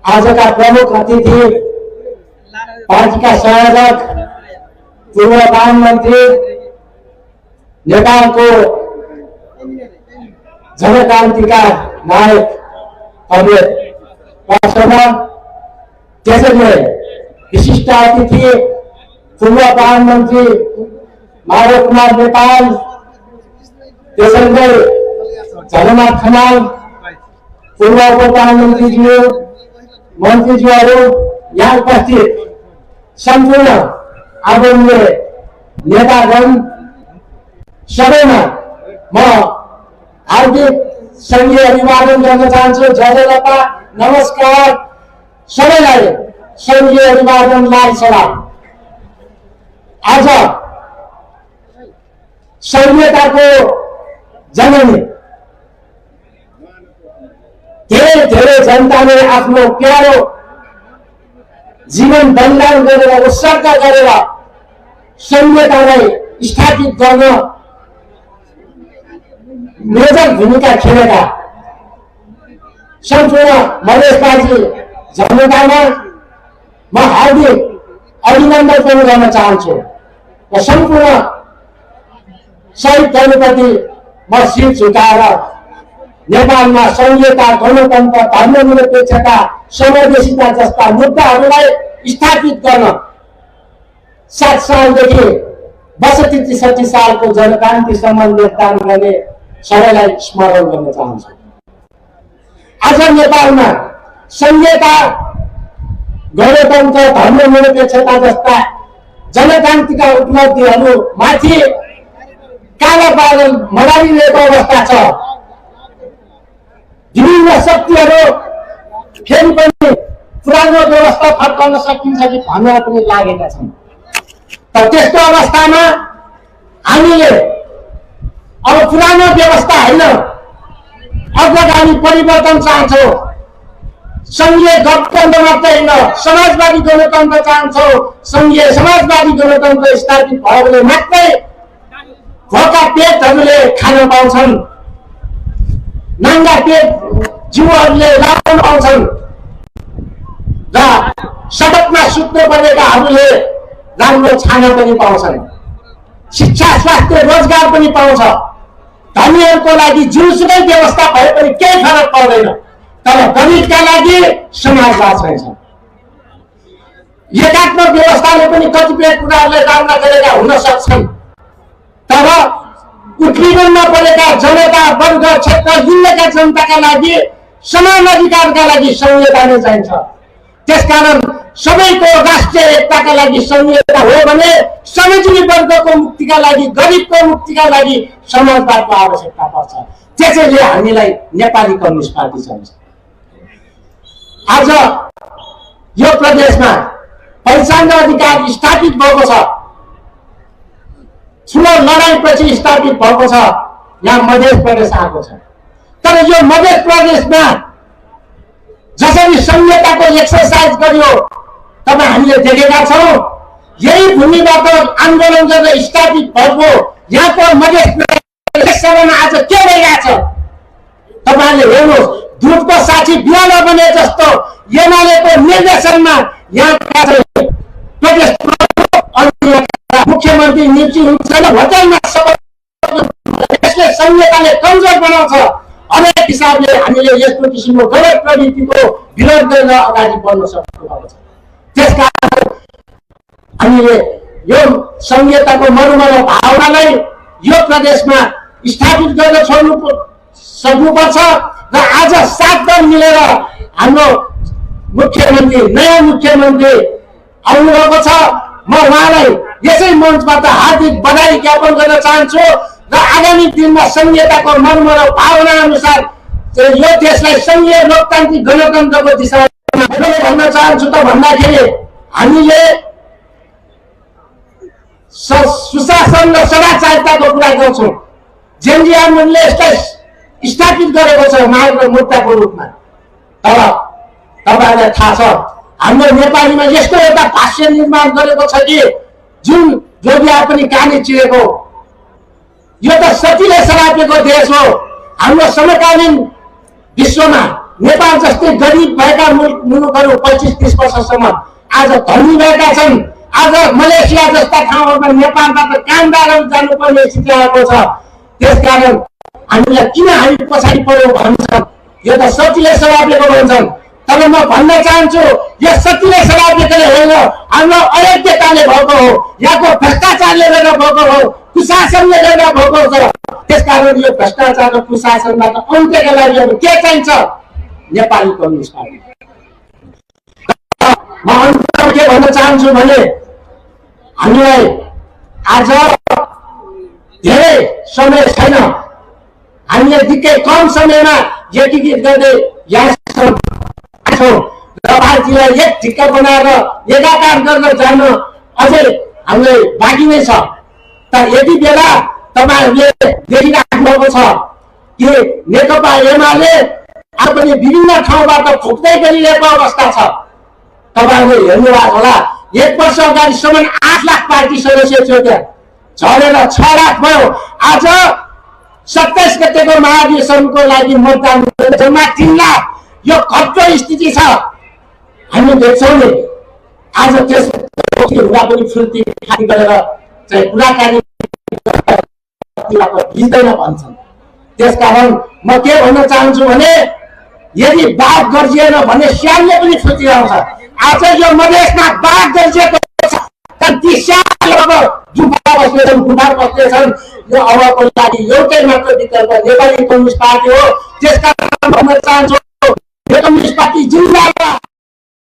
आज का प्रमुख अतिथि पार्टी का संयोजक पूर्व प्रधानमंत्री नेपाल को जनक्रांति का नायक कमरेड शर्मा, त्यसैले विशिष्ट अतिथि पूर्व प्रधानमंत्री माधव कुमार नेपाल, त्यसैले झलनाथ खनाल, पूर्व प्रधानमन्त्रीज्यू, मन्त्रीज्यूहरू, यहाँ उपस्थित सम्पूर्ण आदरणीय नेतागण सबैमा म हार्दिक संघीय अभिवादन गर्न चाहन्छु। जय जयलता, नमस्कार सबैलाई, संघीय अभिवादन, लाल सलाम। आज संहिताको जननी धेरै जनताले आफ्नो प्यारो जीवन बलिदान गरेर उत्सर्ग गरेर संहितालाई स्थापित गर्न मेजर भूमिका खेलेका सम्पूर्ण मधेसवासी जनतामा म हार्दिक अभिनन्दन पनि गर्न चाहन्छु र सम्पूर्ण शहीद जनप्रति म शिर झुकाएर नेपालमा संहिता, गणतन्त्र, धर्मनिरपेक्षता, समावेशिता जस्ता मुद्दाहरूलाई स्थापित गर्न 7 सालदेखि 62-63 सालको जनक्रान्तिसम्म योगदान गर्ने सबैलाई स्मरण गर्न चाहन्छु। आज नेपालमा संहिता, गणतन्त्र, धर्मनिरपेक्षता जस्ता जनक्रान्तिका उपलब्धिहरू माथि काला बादल मडारिरहेको अवस्था छ। विभिन्न शक्तिहरू फेरि पनि पुरानो व्यवस्था फर्काउन सकिन्छ कि भनेर पनि लागेका छन्। तर त्यस्तो अवस्थामा हामीले अब पुरानो व्यवस्था होइन, अग्रगामी परिवर्तन चाहन्छौँ। संघीय गणतन्त्र मात्रै होइन, समाजवादी गणतन्त्र चाहन्छौँ। संघीय समाजवादी गणतन्त्र स्थापित भयो भने मात्रै भोका पेटहरूले खान पाउँछन्, नाङ्गा पेट जीवहरूले लाउन पाउँछन् र सडकमा सुत्नु परेकाहरूले राम्रो खान पनि पाउँछन्। शिक्षा, स्वास्थ्य, रोजगार पनि पाउँछ। धनीहरूको लागि जुनसुकै व्यवस्था भए पनि केही फरक पर्दैन, तर गरिबका लागि समाजवाद छैन। एकात्मक व्यवस्थाले पनि कतिपय कुराहरूले राम्रो गरेका हुन सक्छन्, तर उत्पीडनमा परेका जनता, वर्ग, क्षेत्र, जिल्लाका जनताका लागि समान अधिकारका लागि संहिता नै चाहिन्छ। त्यसकारण सबैको राष्ट्रिय एकताका लागि संहिता हो भने श्रमजीवी वर्गको मुक्तिका लागि, गरिबको मुक्तिका लागि समाजवादको आवश्यकता पर्छ। त्यसैले हामीलाई नेपाली कम्युनिस्ट पार्टी चाहिन्छ। आज यो प्रदेशमा पहिचान र अधिकार स्थापित भएको छ, ठुलो लडाईँपछि स्थापित भएको छ। यहाँ मध्य प्रदेश आएको छ, तर यो मध्य प्रदेशमा जसरी संहिताको एक्सरसाइज गरियो तपाईँ हामीले देखेका छौँ। यही भूमिबाट आन्दोलन गरेर स्थापित भएको यहाँको मध्य प्रदेशमा आज के भइरहेछ तपाईँले हेर्नुहोस्। दुधको साक्षी बिरालो बने जस्तो एमालेको निर्देशनमा यहाँ प्रदेश मुख्यमन्त्री नियुक्ति हुन्छ, होटलमा यसले संहिताले कमजोर बनाउँछ। अनेक हिसाबले हामीले यस्तो किसिमको गलत प्रवृत्तिको विरोध गरेर अगाडि बढ्न सक्नुपर्छ। त्यसकारण हामीले यो संहिताको मर्मको भावनालाई यो प्रदेशमा स्थापित गर्न सक्नुपर्छ र आज 7 दल मिलेर हाम्रो मुख्यमन्त्री, नयाँ मुख्यमन्त्री आउनुभएको छ। म उहाँलाई यसै मञ्चबाट हार्दिक बधाई ज्ञापन गर्न चाहन्छु र आगामी दिनमा संहिताको मर्म र भावना अनुसार यो देशलाई संघीय लोकतान्त्रिक गणतन्त्रको दिशामा भन्न चाहन्छु। त भन्दाखेरि हामीले सुशासन र सदाचारताको कुरा गर्छौँ। जेनजी आन्दोलनले यसलाई स्थापित गरेको छ मागको मुद्दाको रूपमा। तर तपाईँलाई थाहा छ हाम्रो नेपालीमा यस्तो एउटा भाष्य निर्माण गरेको छ कि जुन जोगिया पनि कानी चिरेको, यो त सतीले सरापेको देश हो। हाम्रो समकालीन विश्वमा नेपाल जस्तै गरिब भएका मुलुकहरू 25-30 वर्षसम्म आज धनी भएका छन्। आज मलेसिया जस्ता ठाउँहरूमा नेपालबाट कामदारहरू जानुपर्ने स्थिति आएको छ। त्यसकारण हामीलाई किन हामी पछाडि पऱ्यौँ भन्छन्, यो त सचिले स्वभावले भन्छन्। तर म भन्न चाहन्छु यो सचिले स्वभावले होइन, हाम्रो अयोग्यताले भएको हो, यहाँको भ्रष्टाचारले गर्दा भएको हो, कुशासनले गर्दा भएको छ। त्यसकारण यो भ्रष्टाचार र कुशासनबाट अन्त्यका लागि अब के चाहिन्छ? Nepali communist party. म अन्तमा के भन्न चाहन्छु भने हामीलाई आज धेरै समय छैन। हामीले निकै कम समयमा एकीकृत गर्दै यहाँसम्म आछौँ र भारतलाई एक ढिक्का बनाएर एकाकार गर्न जान अझै हामीलाई बाँकी नै छ। तर यति बेला तपाईहरूले देखिराख्नु भएको छ कि नेकपा एमाले आज पनि विभिन्न ठाउँबाट फुक्दै गरिरहेको अवस्था छ। तपाईहरूले हेर्नुभएको होला, 1 वर्ष अगाडिसम्म 8 लाख पार्टी सदस्य थियो, त्यहाँ झरेर 6 लाख भयो। आज 27 गतेको महाधिवेशनको लागि मतदान जम्मा 3 लाख। यो खप्टो स्थिति छ। हामी देख्छौँ नि आज त्यसमा पनि फुर्ती खाली गरेर चाहिँ कुराकानी भिज्दैन भन्छन्। त्यसकारण म के भन्न चाहन्छु भने यदि बाघ गर्जिएन भने स्यालले पनि फुर्ती आउँछ। आज यो मधेसमा बाघ गर्जिएको छ, ती स्यालहरू जुफा बस्नेछन्, गुफा बस्नेछन्। यो अबको लागि एउटै मात्र विकल्प नेपाली कम्युनिस्ट पार्टी हो। त्यसकारण भन्न चाहन्छु कम्युनिस्ट पार्टी जिन्दाबाद।